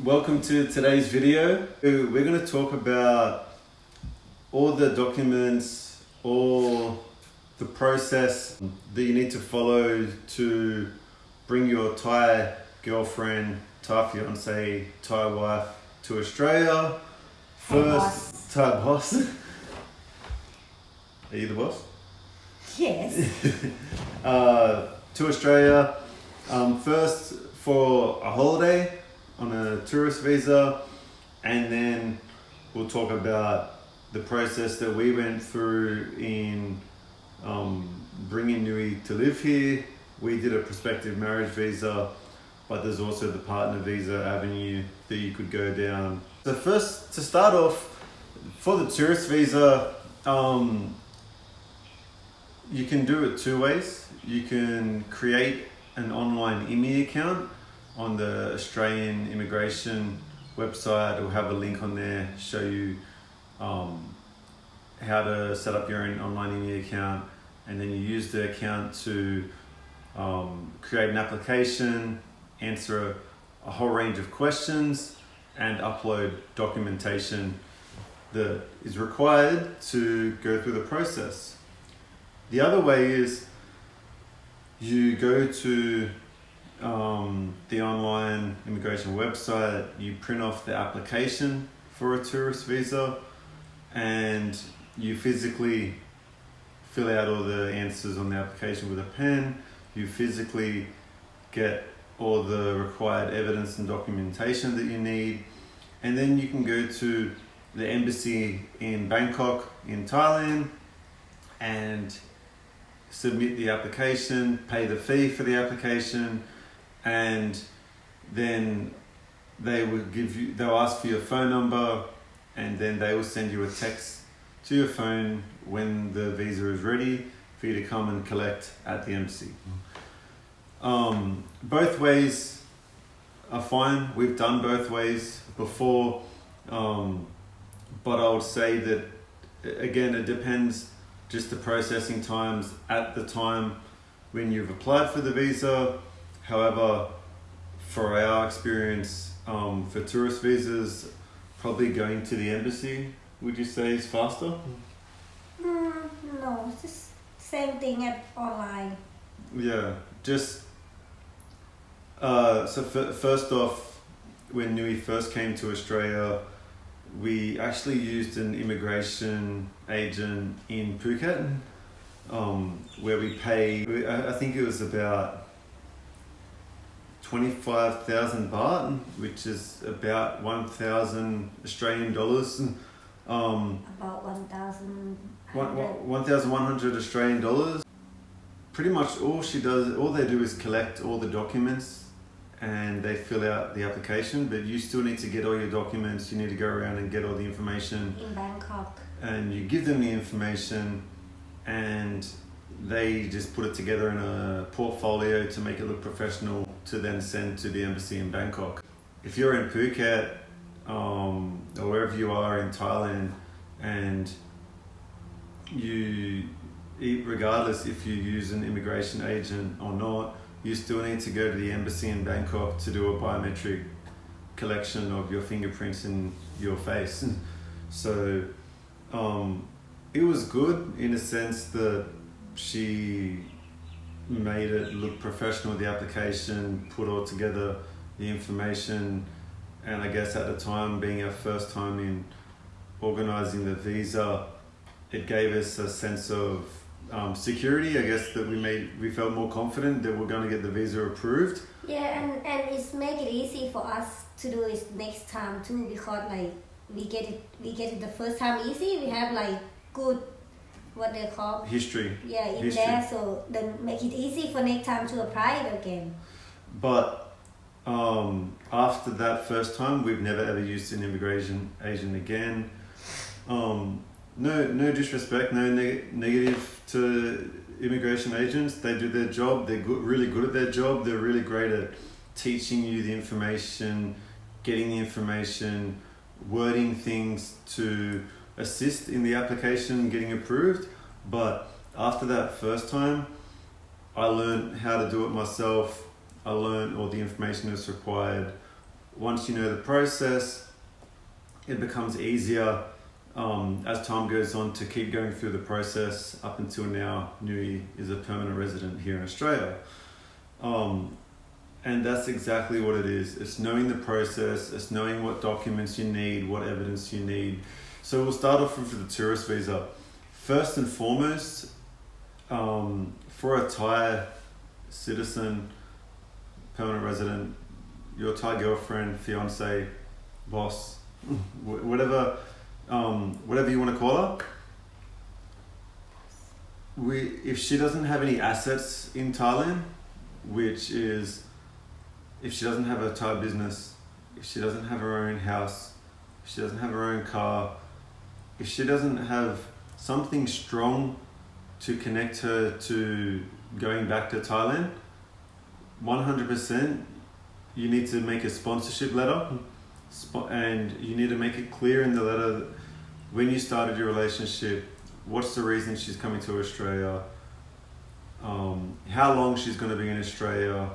Welcome to today's video. We're going to talk about all the documents, all the process that you need to follow to bring your Thai girlfriend, Thai fiance, Thai wife to Australia. First, Thai boss. Are you the boss? Yes. To Australia, first for a holiday on a tourist visa, and then we'll talk about the process that we went through in bringing Nui to live here. We did a prospective marriage visa, but there's also the partner visa avenue that you could go down. So first, to start off, for the tourist visa, you can do it two ways. You can create an online IMI account on the Australian immigration website. We'll have a link on there, show you how to set up your own online IMI account, and then you use the account to create an application, answer a whole range of questions, and upload documentation that is required to go through the process. The other way is you go to the online immigration website, you print off the application for a tourist visa, and you physically fill out all the answers on the application with a pen. You physically get all the required evidence and documentation that you need, and then you can go to the embassy in Bangkok in Thailand and submit the application, pay the fee for the application, and then they'll ask for your phone number, and then they will send you a text to your phone when the visa is ready for you to come and collect at the embassy. Both ways are fine. We've done both ways before, but I would say that again, it depends just the processing times at the time when you've applied for the visa. However, for our experience, for tourist visas, probably going to the embassy, would you say, is faster? No, it's just same thing as online. Yeah, just so first off, when Nui first came to Australia, we actually used an immigration agent in Phuket, where we paid, I think it was about 25,000 baht, which is about 1,000 Australian dollars. About 1,100 Australian dollars. Pretty much all they do is collect all the documents and they fill out the application, but you still need to get all your documents. You need to go around and get all the information in Bangkok. And you give them the information, and they just put it together in a portfolio to make it look professional to then send to the embassy in Bangkok. If you're in Phuket or wherever you are in Thailand, and regardless if you use an immigration agent or not, you still need to go to the embassy in Bangkok to do a biometric collection of your fingerprints and your face. So it was good in a sense that she made it look professional, the application, put all together the information, and I guess at the time, being our first time in organising the visa, it gave us a sense of security, I guess, that we felt more confident that we're going to get the visa approved. Yeah, and it's make it easy for us to do it next time too, because like we get it the first time easy. We have like good, what they call history. Yeah, in history. There, so then make it easy for next time to apply it again. But after that first time, we've never ever used an immigration agent again. No disrespect, no negative to immigration agents. They do their job. They're really good at their job. They're really great at teaching you the information, getting the information, wording things to assist in the application getting approved. But after that first time, I learned how to do it myself. I learned all the information that's required, once you know the process, it becomes easier as time goes on to keep going through the process. Up until now, Nui is a permanent resident here in Australia. And that's exactly what it is. It's knowing the process, it's knowing what documents you need, what evidence you need. So we'll start off with the tourist visa. First and foremost, for a Thai citizen, permanent resident, your Thai girlfriend, fiance, boss, whatever you want to call her, if she doesn't have any assets in Thailand, which is if she doesn't have a Thai business, if she doesn't have her own house, if she doesn't have her own car, if she doesn't have something strong to connect her to going back to Thailand, 100% you need to make a sponsorship letter, and you need to make it clear in the letter that when you started your relationship, what's the reason she's coming to Australia, how long she's going to be in Australia,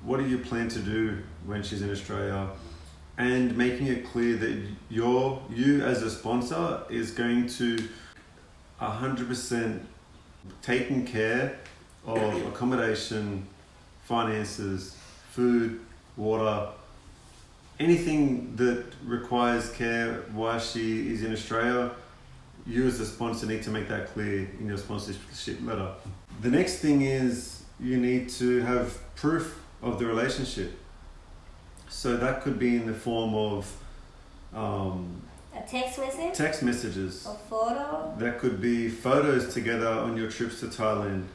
what do you plan to do when she's in Australia, and making it clear that you as a sponsor is going to 100% taking care of accommodation, finances, food, water, anything that requires care while she is in Australia. You as a sponsor need to make that clear in your sponsorship letter. The next thing is you need to have proof of the relationship. So that could be in the form of A text message? text messages. A photo? That could be photos together on your trips to Thailand.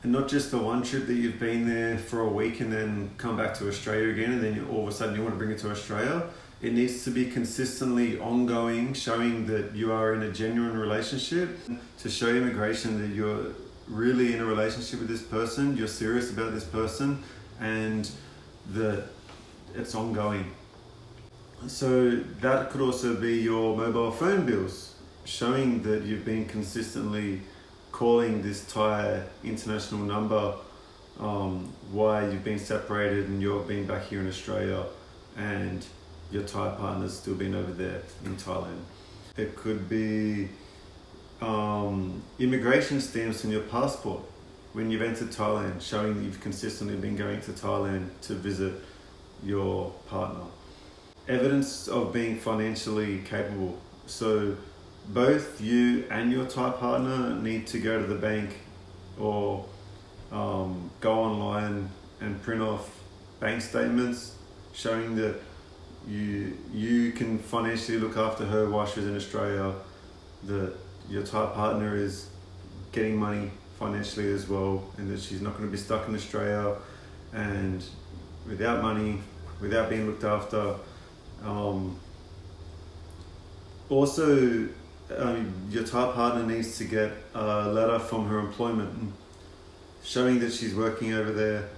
And not just the one trip that you've been there for a week and then come back to Australia again, and then all of a sudden you want to bring it to Australia. It needs to be consistently ongoing, showing that you are in a genuine relationship, to show immigration that you're really in a relationship with this person, you're serious about this person, and that it's ongoing. So that could also be your mobile phone bills, showing that you've been consistently calling this Thai international number while you've been separated and you've been back here in Australia and your Thai partner's still been over there in Thailand. It could be immigration stamps on your passport when you've entered Thailand, showing that you've consistently been going to Thailand to visit your partner. Evidence of being financially capable. So both you and your Thai partner need to go to the bank or go online and print off bank statements showing that you can financially look after her while she's in Australia, that your Thai partner is getting money financially as well, and that she's not going to be stuck in Australia and without money, without being looked after. Also, your Thai partner needs to get a letter from her employment showing that she's working over there,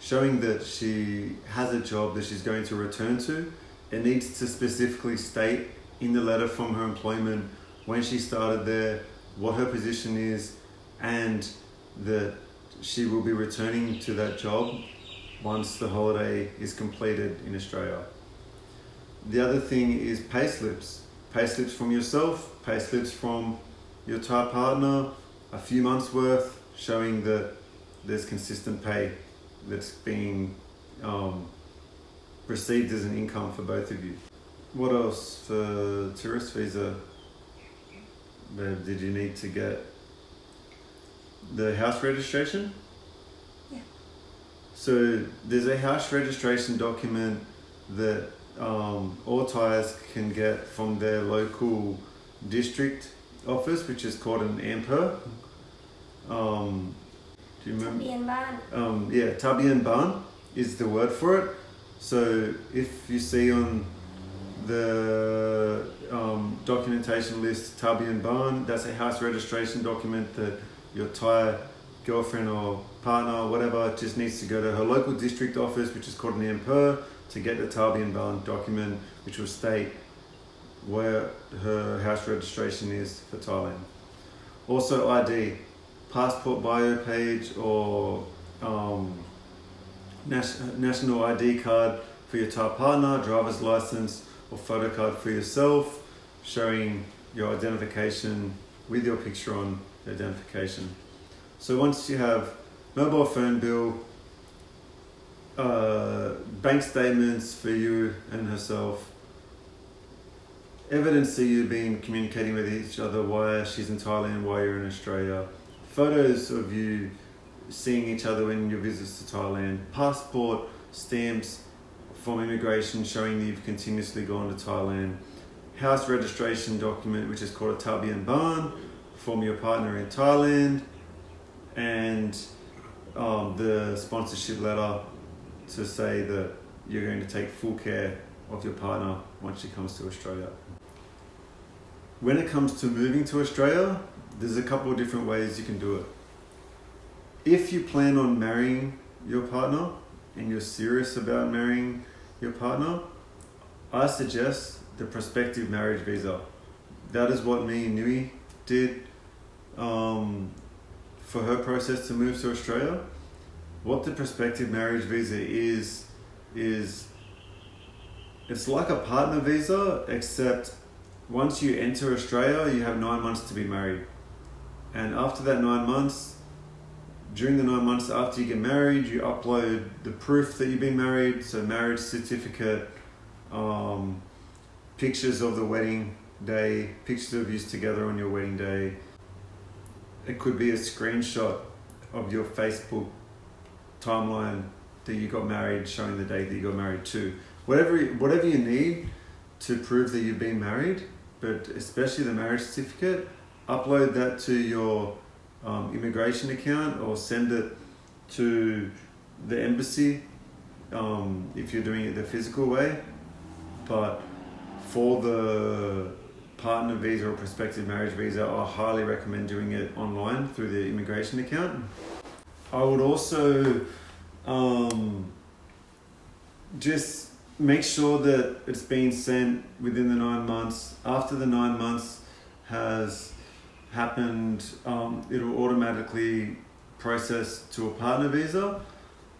showing that she has a job that she's going to return to. It needs to specifically state in the letter from her employment when she started there, what her position is, and that she will be returning to that job once the holiday is completed in Australia. The other thing is payslips. Payslips from yourself, payslips from your Thai partner, a few months worth, showing that there's consistent pay that's being received as an income for both of you. What else for tourist visa? Babe, did you need to get the house registration? Yeah. So there's a house registration document that all Thais can get from their local district office, which is called an AMPER. Do you remember? Tabian Ban. Yeah, Tabian Ban is the word for it. So if you see on the documentation list Tabian Ban, that's a house registration document that your Thai girlfriend or partner or whatever just needs to go to her local district office, which is called an AMPER, to get the Tabian Ban document, which will state where her house registration is for Thailand. Also ID, passport bio page or national ID card for your Thai partner, driver's license or photo card for yourself, showing your identification with your picture on the identification. So once you have mobile phone bill, bank statements for you and herself, evidence that you've been communicating with each other while she's in Thailand, while you're in Australia, photos of you seeing each other in your visits to Thailand, passport stamps from immigration showing that you've continuously gone to Thailand, house registration document which is called a tabian ban from your partner in Thailand, and the sponsorship letter to say that you're going to take full care of your partner once she comes to Australia. When it comes to moving to Australia, there's a couple of different ways you can do it. If you plan on marrying your partner and you're serious about marrying your partner, I suggest the prospective marriage visa. That is what me and Nui did for her process to move to Australia. What the prospective marriage visa is it's like a partner visa, except once you enter Australia, you have 9 months to be married. And after that 9 months, during the 9 months after you get married, you upload the proof that you've been married, so marriage certificate, pictures of the wedding day, pictures of you together on your wedding day. It could be a screenshot of your Facebook timeline that you got married, showing the date that you got married to. Whatever you need to prove that you've been married, but especially the marriage certificate, upload that to your immigration account or send it to the embassy if you're doing it the physical way. But for the partner visa or prospective marriage visa, I highly recommend doing it online through the immigration account. I would also just make sure that it's been sent within the 9 months. After the 9 months has happened, it'll automatically process to a partner visa.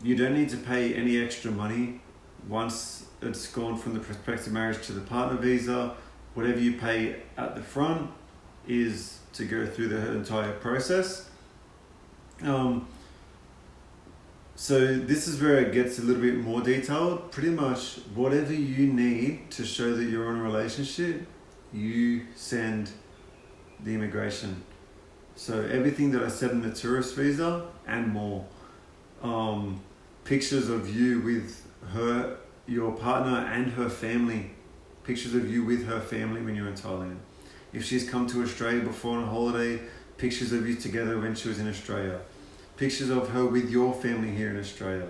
You don't need to pay any extra money once it's gone from the prospective marriage to the partner visa. Whatever you pay at the front is to go through the entire process. So this is where it gets a little bit more detailed. Pretty much whatever you need to show that you're in a relationship, you send the immigration. So everything that I said in the tourist visa and more. Pictures of you with her, your partner and her family. Pictures of you with her family when you're in Thailand. If she's come to Australia before on a holiday, pictures of you together when she was in Australia. Pictures of her with your family here in Australia.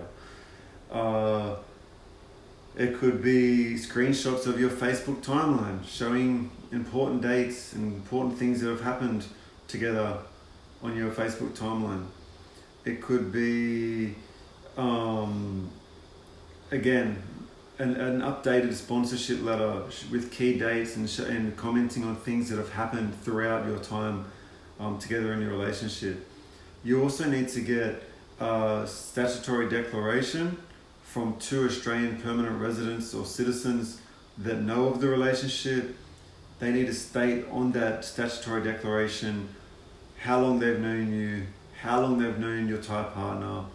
It could be screenshots of your Facebook timeline showing important dates and important things that have happened together on your Facebook timeline. It could be, again, an updated sponsorship letter with key dates and commenting on things that have happened throughout your time together in your relationship. You also need to get a statutory declaration from 2 Australian permanent residents or citizens that know of the relationship. They need to state on that statutory declaration how long they've known you, how long they've known your Thai partner,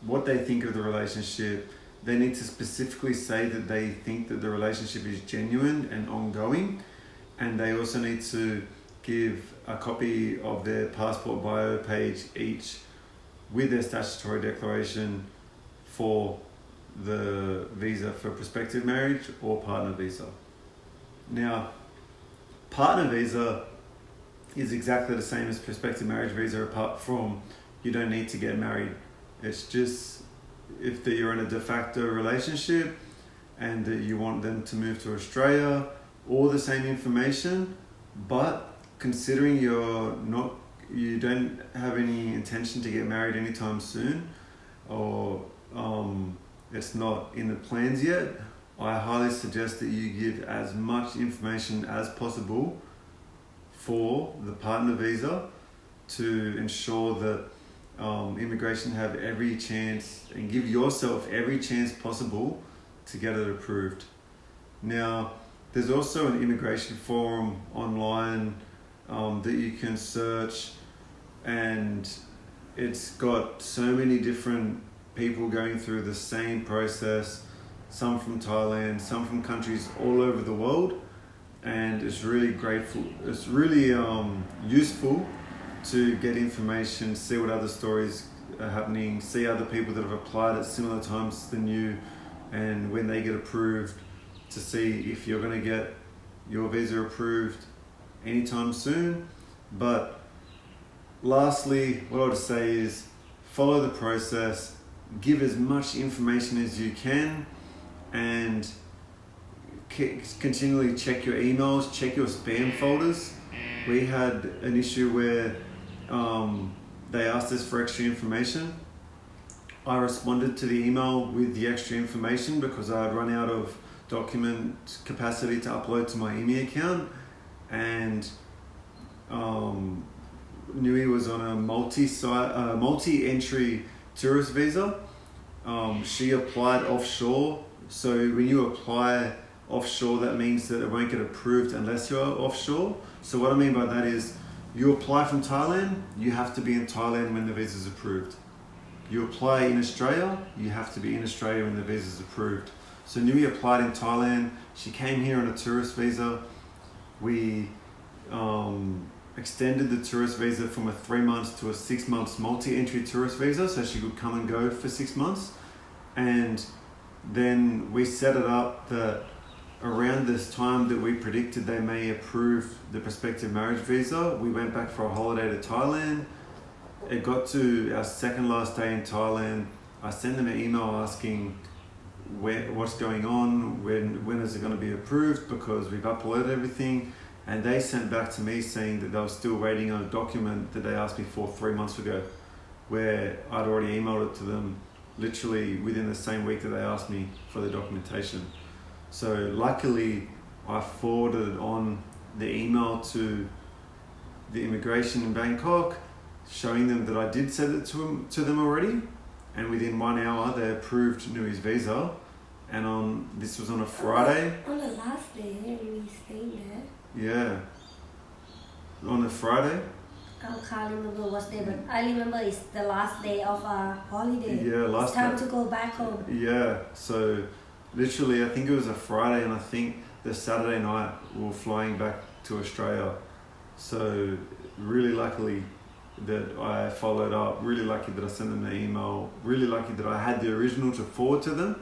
what they think of the relationship. They need to specifically say that they think that the relationship is genuine and ongoing, and they also need to give a copy of their passport bio page each with their statutory declaration for the visa for prospective marriage or partner visa. Now, partner visa is exactly the same as prospective marriage visa, apart from you don't need to get married. It's just if you're in a de facto relationship and that you want them to move to Australia, all the same information, but considering you don't have any intention to get married anytime soon, or it's not in the plans yet, I highly suggest that you give as much information as possible for the partner visa to ensure that immigration have every chance and give yourself every chance possible to get it approved. Now, there's also an immigration forum online that you can search, and it's got so many different people going through the same process, some from Thailand, some from countries all over the world, and it's really useful to get information, see what other stories are happening, see other people that have applied at similar times than you, and when they get approved, to see if you're going to get your visa approved anytime soon. But lastly, what I would say is follow the process, give as much information as you can, and continually check your emails, check your spam folders. We had an issue where they asked us for extra information. I responded to the email with the extra information because I had run out of document capacity to upload to my IMI account, and Nui was on a multi-entry tourist visa. She applied offshore, so when you apply offshore, that means that it won't get approved unless you're offshore. So what I mean by that is, you apply from Thailand, you have to be in Thailand when the visa is approved. You apply in Australia, you have to be in Australia when the visa is approved. So Nui applied in Thailand. She came here on a tourist visa. We extended the tourist visa from a 3 months to a 6 months multi-entry tourist visa, so she could come and go for 6 months. And then we set it up that around this time that we predicted they may approve the prospective marriage visa, we went back for a holiday to Thailand. It got to our second last day in Thailand. I sent them an email asking what's going on, when is it going to be approved, because we've uploaded everything, and they sent back to me saying that they were still waiting on a document that they asked me for 3 months ago, where I'd already emailed it to them literally within the same week that they asked me for the documentation. So luckily I forwarded on the email to the immigration in Bangkok, showing them that I did send it to them already, and within 1 hour they approved Nui's visa. And this was on a Friday. On the last day, we stayed there. Yeah. On a Friday. I can't remember what day, but I remember it's the last day of our holiday. Yeah, last it's time day. to go back home. Yeah, so literally I think it was a Friday, and I think the Saturday night we were flying back to Australia. So really luckily that I followed up, really lucky that I sent them an email, really lucky that I had the original to forward to them,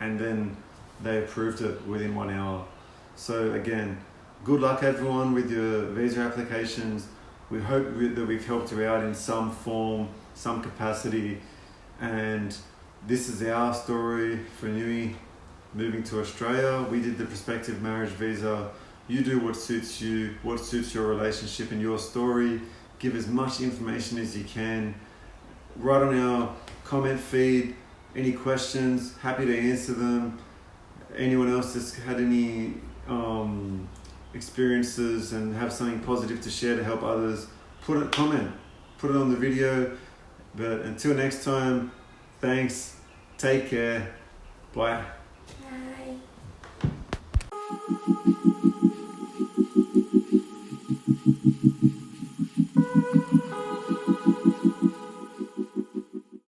and then they approved it within 1 hour. So again, good luck everyone with your visa applications. We hope that we've helped you out in some form, some capacity, and this is our story for Nui moving to Australia. We did the prospective marriage visa. You do what suits you, what suits your relationship and your story. Give as much information as you can. Write on our comment feed any questions, happy to answer them. Anyone else that's had any experiences and have something positive to share to help others, put it on the video. But until next time, thanks, take care, bye. Bye.